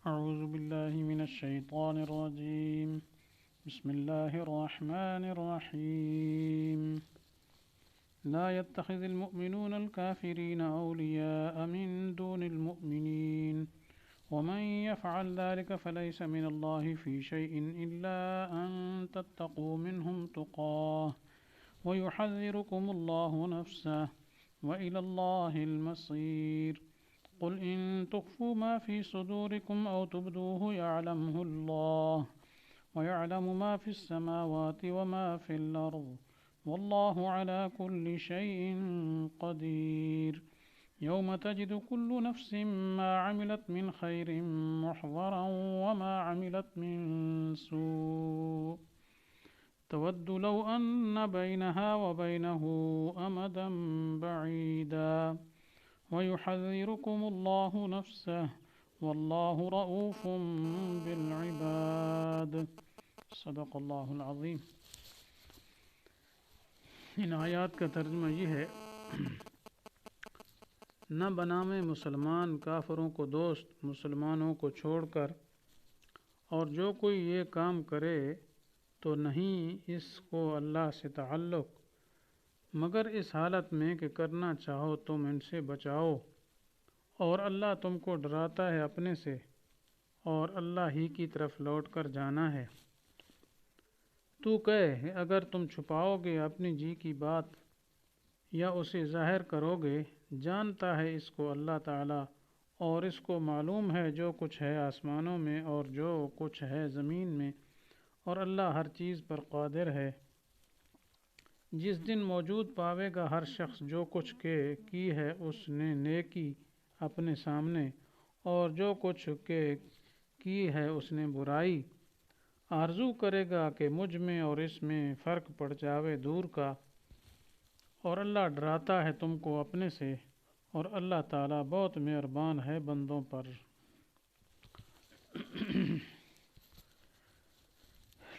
أعوذ بالله من الشيطان الرجيم. بسم الله الرحمن الرحيم. لا يتخذ المؤمنون الكافرين أولياء من دون المؤمنين ومن يفعل ذلك فليس من الله في شيء إلا أن تتقوا منهم تقاه ويحذركم الله نفسه وإلى الله المصير. قل إن تخفوا ما في صدوركم أو تبدوه يعلمه الله ويعلم ما في السماوات وما في الأرض والله على كل شيء قدير. يوم تجد كل نفس ما عملت من خير محضرا وما عملت من سوء تود لو أن بينها وبينه أمدا بعيدا ويحذركم الله نفسه والله رؤوف بالعباد. صدق اللہ العظیم. ان آیات کا ترجمہ یہ ہے: نہ بنامے مسلمان کافروں کو دوست مسلمانوں کو چھوڑ کر، اور جو کوئی یہ کام کرے تو نہیں اس کو اللہ سے تعلق، مگر اس حالت میں کہ کرنا چاہو تم ان سے بچاؤ، اور اللہ تم کو ڈراتا ہے اپنے سے، اور اللہ ہی کی طرف لوٹ کر جانا ہے۔ تو کہے اگر تم چھپاؤ گے اپنی جی کی بات یا اسے ظاہر کرو گے، جانتا ہے اس کو اللہ تعالیٰ، اور اس کو معلوم ہے جو کچھ ہے آسمانوں میں اور جو کچھ ہے زمین میں، اور اللہ ہر چیز پر قادر ہے۔ جس دن موجود پاوے گا ہر شخص جو کچھ کی ہے اس نے نیکی اپنے سامنے، اور جو کچھ کی ہے اس نے برائی، آرزو کرے گا کہ مجھ میں اور اس میں فرق پڑ جاوے دور کا، اور اللہ ڈراتا ہے تم کو اپنے سے، اور اللہ تعالیٰ بہت مہربان ہے بندوں پر۔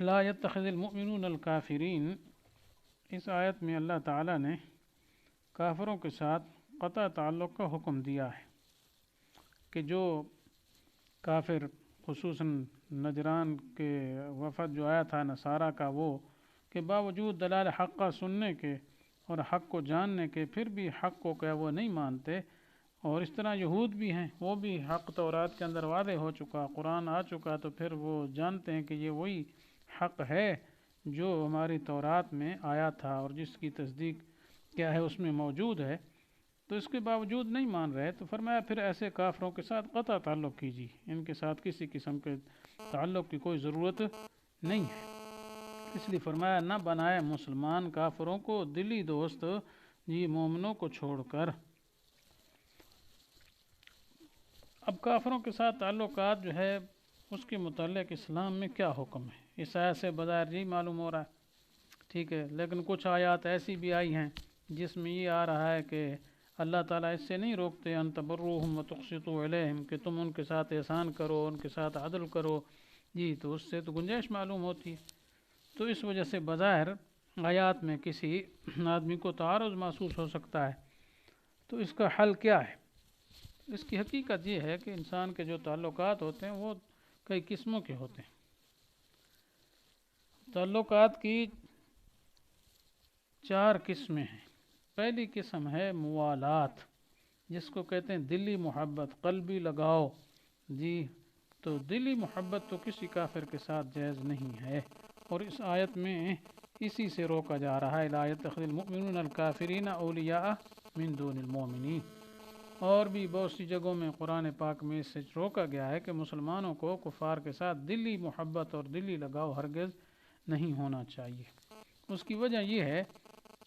لا يتخذ المؤمنون الکافرین، اس آیت میں اللہ تعالیٰ نے کافروں کے ساتھ قطع تعلق کا حکم دیا ہے کہ جو کافر، خصوصاً نجران کے وفد جو آیا تھا نصارہ کا، وہ کہ باوجود دلائل حق کا سننے کے اور حق کو جاننے کے پھر بھی حق کو کیا وہ نہیں مانتے، اور اس طرح یہود بھی ہیں، وہ بھی حق تورات کے اندر واضح ہو چکا، قرآن آ چکا، تو پھر وہ جانتے ہیں کہ یہ وہی حق ہے جو ہماری تورات میں آیا تھا اور جس کی تصدیق کیا ہے اس میں موجود ہے، تو اس کے باوجود نہیں مان رہے، تو فرمایا پھر ایسے کافروں کے ساتھ قطع تعلق کیجیے، ان کے ساتھ کسی قسم کے تعلق کی کوئی ضرورت نہیں ہے۔ اس لیے فرمایا نہ بنائے مسلمان کافروں کو دلی دوست جی مومنوں کو چھوڑ کر۔ اب کافروں کے ساتھ تعلقات جو ہے اس کے متعلق اسلام میں کیا حکم ہے، اس آیت سے بظاہر جی معلوم ہو رہا ہے، ٹھیک ہے، لیکن کچھ آیات ایسی بھی آئی ہیں جس میں یہ آ رہا ہے کہ اللہ تعالیٰ اس سے نہیں روکتے ان تبروہم وتقسطوا الیہم، کہ تم ان کے ساتھ احسان کرو، ان کے ساتھ عدل کرو، جی تو اس سے تو گنجائش معلوم ہوتی ہے۔ تو اس وجہ سے بظاہر آیات میں کسی آدمی کو تعارض محسوس ہو سکتا ہے، تو اس کا حل کیا ہے؟ اس کی حقیقت یہ ہے کہ انسان کے جو تعلقات ہوتے ہیں وہ کئی قسموں کے ہوتے ہیں۔ تعلقات کی 4 قسمیں ہیں۔ پہلی قسم ہے موالات، جس کو کہتے ہیں دلی محبت، قلبی لگاؤ، جی تو دلی محبت تو کسی کافر کے ساتھ جائز نہیں ہے، اور اس آیت میں اسی سے روکا جا رہا ہے، لا يتخذ المؤمنون الکافرین اولیاء من دون المؤمنین۔ اور بھی بہت سی جگہوں میں قرآن پاک میں اس سے روکا گیا ہے کہ مسلمانوں کو کفار کے ساتھ دلی محبت اور دلی لگاؤ ہرگز نہیں ہونا چاہیے۔ اس کی وجہ یہ ہے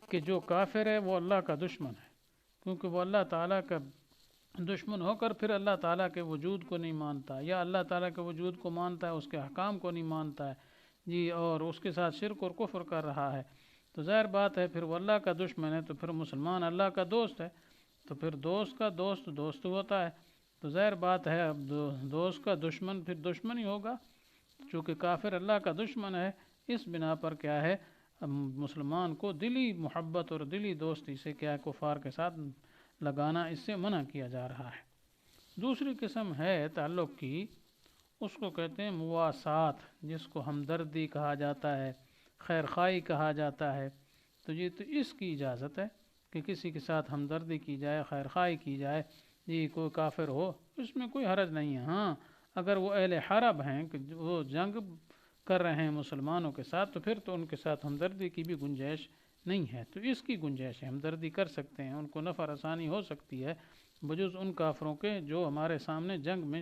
کہ جو کافر ہے وہ اللہ کا دشمن ہے، کیونکہ وہ اللہ تعالیٰ کا دشمن ہو کر پھر اللہ تعالیٰ کے وجود کو نہیں مانتا، یا اللہ تعالیٰ کے وجود کو مانتا ہے اس کے احکام کو نہیں مانتا ہے، جی اور اس کے ساتھ شرک اور کفر کر رہا ہے، تو ظاہر بات ہے پھر وہ اللہ کا دشمن ہے، تو پھر مسلمان اللہ کا دوست ہے، تو پھر دوست کا دوست دوست ہوتا ہے، تو ظاہر بات ہے اب دوست کا دشمن پھر دشمن ہی ہوگا، چونکہ کافر اللہ کا دشمن ہے، اس بنا پر کیا ہے مسلمان کو دلی محبت اور دلی دوستی سے کیا ہے کفار کے ساتھ لگانا، اس سے منع کیا جا رہا ہے۔ دوسری قسم ہے تعلق کی اس کو کہتے ہیں مواسات، جس کو ہمدردی کہا جاتا ہے، خیر خواہی کہا جاتا ہے۔ تو یہ تو اس کی اجازت ہے کہ کسی کے ساتھ ہمدردی کی جائے، خیر خواہی کی جائے، جی کوئی کافر ہو اس میں کوئی حرج نہیں ہے۔ ہاں اگر وہ اہل حرب ہیں کہ وہ جنگ کر رہے ہیں مسلمانوں کے ساتھ، تو پھر تو ان کے ساتھ ہمدردی کی بھی گنجائش نہیں ہے، تو اس کی گنجائش ہے، ہمدردی کر سکتے ہیں، ان کو نفع رسانی ہو سکتی ہے، بجز ان کافروں کے جو ہمارے سامنے جنگ میں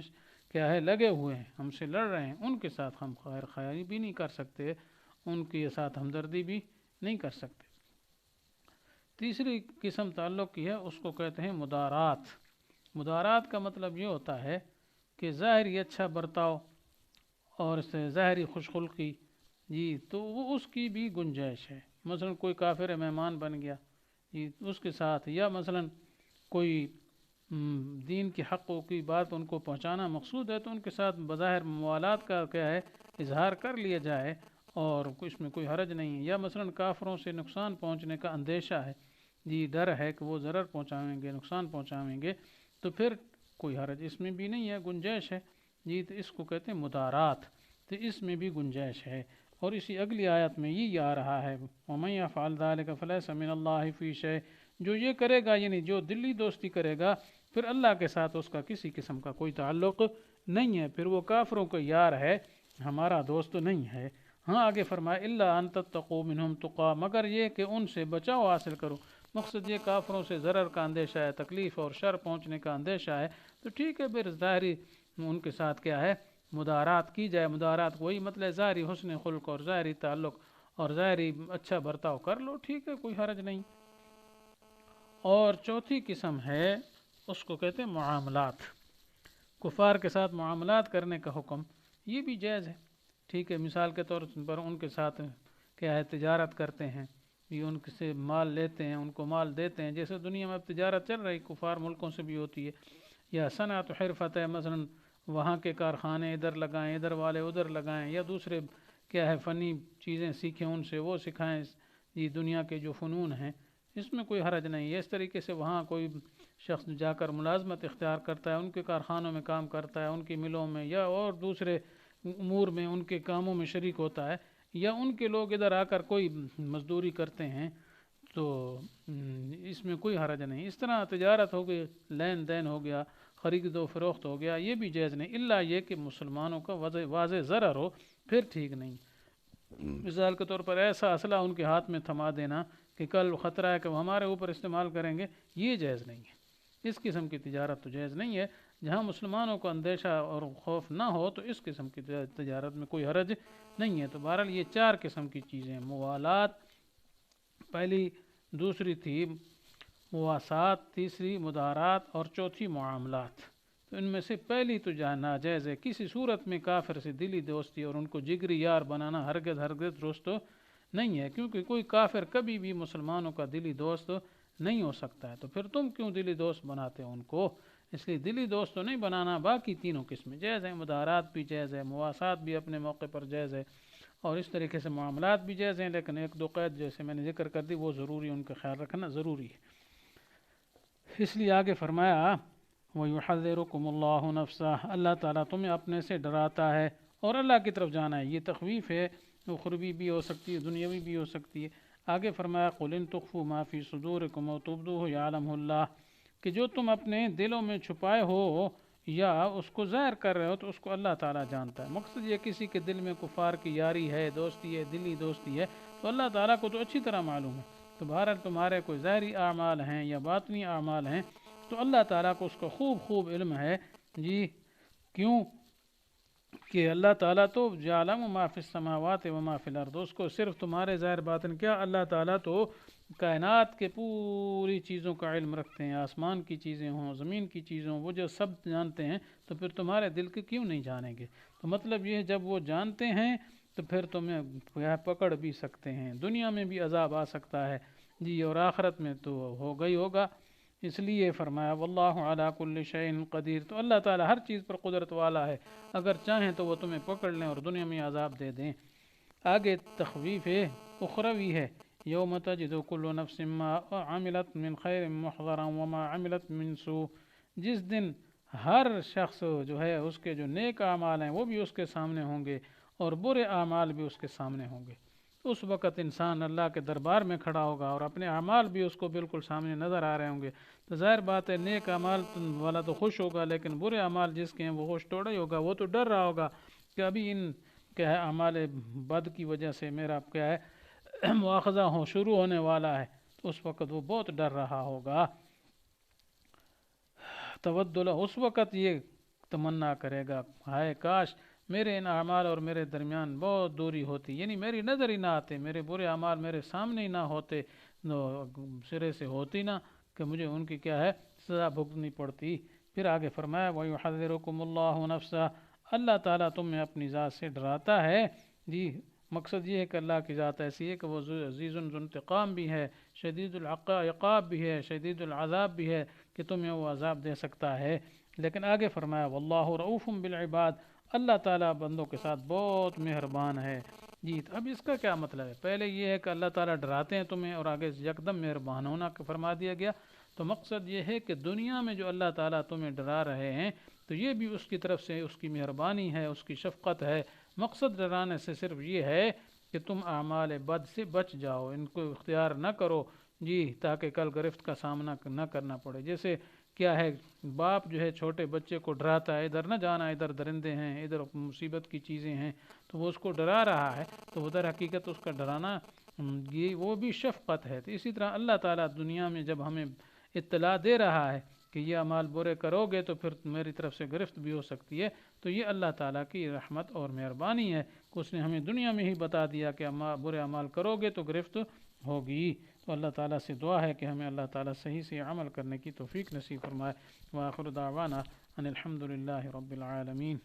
کیا ہے لگے ہوئے ہیں، ہم سے لڑ رہے ہیں، ان کے ساتھ ہم خیر خواہی بھی نہیں کر سکتے، ان کے ساتھ ہمدردی بھی نہیں کر سکتے۔ تیسری قسم تعلق کی ہے، اس کو کہتے ہیں مدارات۔ مدارات کا مطلب یہ ہوتا ہے کہ ظاہری اچھا برتاؤ اور اس سے ظاہری خوش خلقی، جی تو وہ اس کی بھی گنجائش ہے۔ مثلا کوئی کافر مہمان بن گیا، جی اس کے ساتھ، یا مثلا کوئی دین کی حقوں کی بات ان کو پہنچانا مقصود ہے، تو ان کے ساتھ بظاہر موالات کا کیا ہے اظہار کر لیا جائے، اور اس میں کوئی حرج نہیں ہے۔ یا مثلا کافروں سے نقصان پہنچنے کا اندیشہ ہے، جی ڈر ہے کہ وہ ضرر پہنچائیں گے، نقصان پہنچائیں گے، تو پھر کوئی حرج اس میں بھی نہیں ہے، گنجائش ہے، جی تو اس کو کہتے ہیں مدارات، تو اس میں بھی گنجائش ہے۔ اور اسی اگلی آیت میں یہ آ رہا ہے وَمَن يَفْعَلْ ذَلِكَ فَلَيْسَ مِنَ اللَّهِ فِي شَيْءٍ، جو یہ کرے گا یعنی جو دلی دوستی کرے گا، پھر اللہ کے ساتھ اس کا کسی قسم کا کوئی تعلق نہیں ہے، پھر وہ کافروں کا یار ہے، ہمارا دوست نہیں ہے۔ ہاں آگے فرمایا اِلَّا أَن تَتَّقُوا مِنْهُمْ تُقَىٰ، مگر یہ کہ ان سے بچاؤ حاصل کرو۔ مقصد یہ کافروں سے ضرر کا اندیشہ ہے، تکلیف اور شر پہنچنے کا اندیشہ ہے، تو ٹھیک ہے پھر ظاہری ان کے ساتھ کیا ہے مدارات کی جائے۔ مدارات وہی مطلب ظاہری حسن خلق اور ظاہری تعلق اور ظاہری اچھا برتاؤ کر لو، ٹھیک ہے کوئی حرج نہیں۔ اور چوتھی قسم ہے، اس کو کہتے ہیں معاملات۔ کفار کے ساتھ معاملات کرنے کا حکم یہ بھی جائز ہے، ٹھیک ہے، مثال کے طور پر ان کے ساتھ کیا ہے تجارت کرتے ہیں، یہ ان سے مال لیتے ہیں، ان کو مال دیتے ہیں، جیسے دنیا میں اب تجارت چل رہی کفار ملکوں سے بھی ہوتی ہے۔ یا صنعت و حرفت ہے، مثلا وہاں کے کارخانے ادھر لگائیں، ادھر والے ادھر لگائیں، یا دوسرے کیا ہے فنی چیزیں سیکھیں ان سے، وہ سکھائیں، یہ دنیا کے جو فنون ہیں، اس میں کوئی حرج نہیں ہے۔ اس طریقے سے وہاں کوئی شخص جا کر ملازمت اختیار کرتا ہے، ان کے کارخانوں میں کام کرتا ہے، ان کی ملوں میں یا اور دوسرے امور میں ان کے کاموں میں شریک ہوتا ہے، یا ان کے لوگ ادھر آ کر کوئی مزدوری کرتے ہیں، تو اس میں کوئی حرج نہیں۔ اس طرح تجارت ہو گئی، لین دین ہو گیا، خرید و فروخت ہو گیا، یہ بھی جائز نہیں، الا یہ کہ مسلمانوں کا واضح ضرر ہو، پھر ٹھیک نہیں۔ مثال کے طور پر ایسا اسلحہ ان کے ہاتھ میں تھما دینا کہ کل خطرہ ہے کہ وہ ہمارے اوپر استعمال کریں گے، یہ جائز نہیں ہے، اس قسم کی تجارت تو جائز نہیں ہے۔ جہاں مسلمانوں کو اندیشہ اور خوف نہ ہو تو اس قسم کی تجارت میں کوئی حرج نہیں ہے۔ تو بہرحال یہ چار قسم کی چیزیں، موالات پہلی، دوسری تھی مواسات، تیسری مدارات، اور چوتھی معاملات۔ تو ان میں سے پہلی تو ناجائز ہے، کسی صورت میں کافر سے دلی دوستی اور ان کو جگری یار بنانا ہرگز درست نہیں ہے، کیونکہ کوئی کافر کبھی بھی مسلمانوں کا دلی دوست نہیں ہو سکتا ہے، تو پھر تم کیوں دلی دوست بناتے ہو ان کو؟ اس لیے دلی دوست تو نہیں بنانا، باقی تینوں قسمیں جائز ہیں، مدارات بھی جائز ہے، مواسات بھی اپنے موقع پر جائز ہے، اور اس طریقے سے معاملات بھی جائز ہیں، لیکن ایک دو قید جیسے میں نے ذکر کر دی وہ ضروری، ان کا خیال رکھنا ضروری ہے۔ اس لیے آگے فرمایا وَيُحَذِّرُكُمُ اللَّهُ نَفْسَهُ، اللہ تعالیٰ تمہیں اپنے سے ڈراتا ہے اور اللہ کی طرف جانا ہے۔ یہ تخویف ہے، اخروی بھی ہو سکتی ہے، دنیاوی بھی ہو سکتی ہے۔ آگے فرمایا قُلْ إِن تُخْفُوا مَا فِي صُدُورِكُمْ أَوْ تُبْدُوهُ يَعْلَمْهُ اللَّهُ، کہ جو تم اپنے دلوں میں چھپائے ہو یا اس کو ظاہر کر رہے ہو تو اس کو اللہ تعالیٰ جانتا ہے۔ مقصد یہ کسی کے دل میں کفار کی یاری ہے، دوستی ہے، دلی دوستی ہے، تو اللہ تعالیٰ کو تو اچھی طرح معلوم ہے۔ تو بہرحال تمہارے کوئی ظاہری اعمال ہیں یا باطنی اعمال ہیں تو اللہ تعالیٰ کو اس کا خوب علم ہے، جی کیوں کہ اللہ تعالیٰ تو یعلم ما فی السماوات و ما فی الارض، اس کو صرف تمہارے ظاہر باطن کیا، اللہ تعالیٰ تو کائنات کے پوری چیزوں کا علم رکھتے ہیں، آسمان کی چیزیں ہوں، زمین کی چیزیں ہوں، وہ جو سب جانتے ہیں، تو پھر تمہارے دل کے کیوں نہیں جانیں گے؟ تو مطلب یہ جب وہ جانتے ہیں تو پھر تمہیں پکڑ بھی سکتے ہیں، دنیا میں بھی عذاب آ سکتا ہے، جی اور آخرت میں تو ہوگا ہی ہوگا۔ اس لیے فرمایا واللہ علی کل شیء قدیر، تو اللہ تعالیٰ ہر چیز پر قدرت والا ہے، اگر چاہیں تو وہ تمہیں پکڑ لیں اور دنیا میں عذاب دے دیں۔ آگے تخویف اخروی ہے، یوم تجد کل نفس ما عملت من خیر محضرا وما عملت من سوء، جس دن ہر شخص جو ہے اس کے جو نیک اعمال ہیں وہ بھی اس کے سامنے ہوں گے اور برے اعمال بھی اس کے سامنے ہوں گے۔ اس وقت انسان اللہ کے دربار میں کھڑا ہوگا اور اپنے اعمال بھی اس کو بالکل سامنے نظر آ رہے ہوں گے، تو ظاہر بات ہے نیک اعمال والا تو خوش ہوگا، لیکن برے اعمال جس کے ہیں وہ خوش تھوڑا ہی ہوگا، وہ تو ڈر رہا ہوگا کہ ابھی ان کیا ہے اعمال بد کی وجہ سے میرا کیا ہے مواخذہ شروع ہونے والا ہے، تو اس وقت وہ بہت ڈر رہا ہوگا۔ تودل، اس وقت یہ تمنا کرے گا، ہائے کاش میرے ان اعمال اور میرے درمیان بہت دوری ہوتی، یعنی میری نظر ہی نہ آتے، میرے برے اعمال میرے سامنے ہی نہ ہوتے، سرے سے ہوتی نہ کہ مجھے ان کی کیا ہے سزا بھگتنی پڑتی۔ پھر آگے فرمایا وَيُحَذِّرُكُمُ اللَّهُ نَفْسَهُ، اللہ تعالیٰ تمہیں اپنی ذات سے ڈراتا ہے۔ جی مقصد یہ ہے کہ اللہ کی ذات ایسی ہے کہ وہ عزیز ذو انتقام بھی ہے، شدید العقاب بھی ہے، شدید العذاب بھی ہے کہ تمہیں وہ عذاب دے سکتا ہے۔ لیکن آگے فرمایا واللہ رؤوف بالعباد، اللہ تعالیٰ بندوں کے ساتھ بہت مہربان ہے۔ جی اب اس کا کیا مطلب ہے؟ پہلے یہ ہے کہ اللہ تعالیٰ ڈراتے ہیں تمہیں، اور آگے یکدم مہربان ہونا فرما دیا گیا۔ تو مقصد یہ ہے کہ دنیا میں جو اللہ تعالیٰ تمہیں ڈرا رہے ہیں تو یہ بھی اس کی طرف سے اس کی مہربانی ہے، اس کی شفقت ہے۔ مقصد ڈرانے سے صرف یہ ہے کہ تم اعمال بد سے بچ جاؤ، ان کو اختیار نہ کرو، جی تاکہ کل گرفت کا سامنا نہ کرنا پڑے۔ جیسے کیا ہے باپ جو ہے چھوٹے بچے کو ڈراتا ہے ادھر نہ جانا، ادھر درندے ہیں، ادھر مصیبت کی چیزیں ہیں، تو وہ اس کو ڈرا رہا ہے، تو وہ در حقیقت اس کا ڈرانا یہ وہ بھی شفقت ہے۔ تو اسی طرح اللہ تعالیٰ دنیا میں جب ہمیں اطلاع دے رہا ہے کہ یہ اعمال برے کرو گے تو پھر میری طرف سے گرفت بھی ہو سکتی ہے، تو یہ اللہ تعالیٰ کی رحمت اور مہربانی ہے کہ اس نے ہمیں دنیا میں ہی بتا دیا کہ برے اعمال کرو گے تو گرفت ہوگی۔ تو اللہ تعالیٰ سے دعا ہے کہ ہمیں اللہ تعالیٰ صحیح سے عمل کرنے کی توفیق نصیب فرمائے۔ وآخر دعوانا ان الحمد للہ رب العالمین۔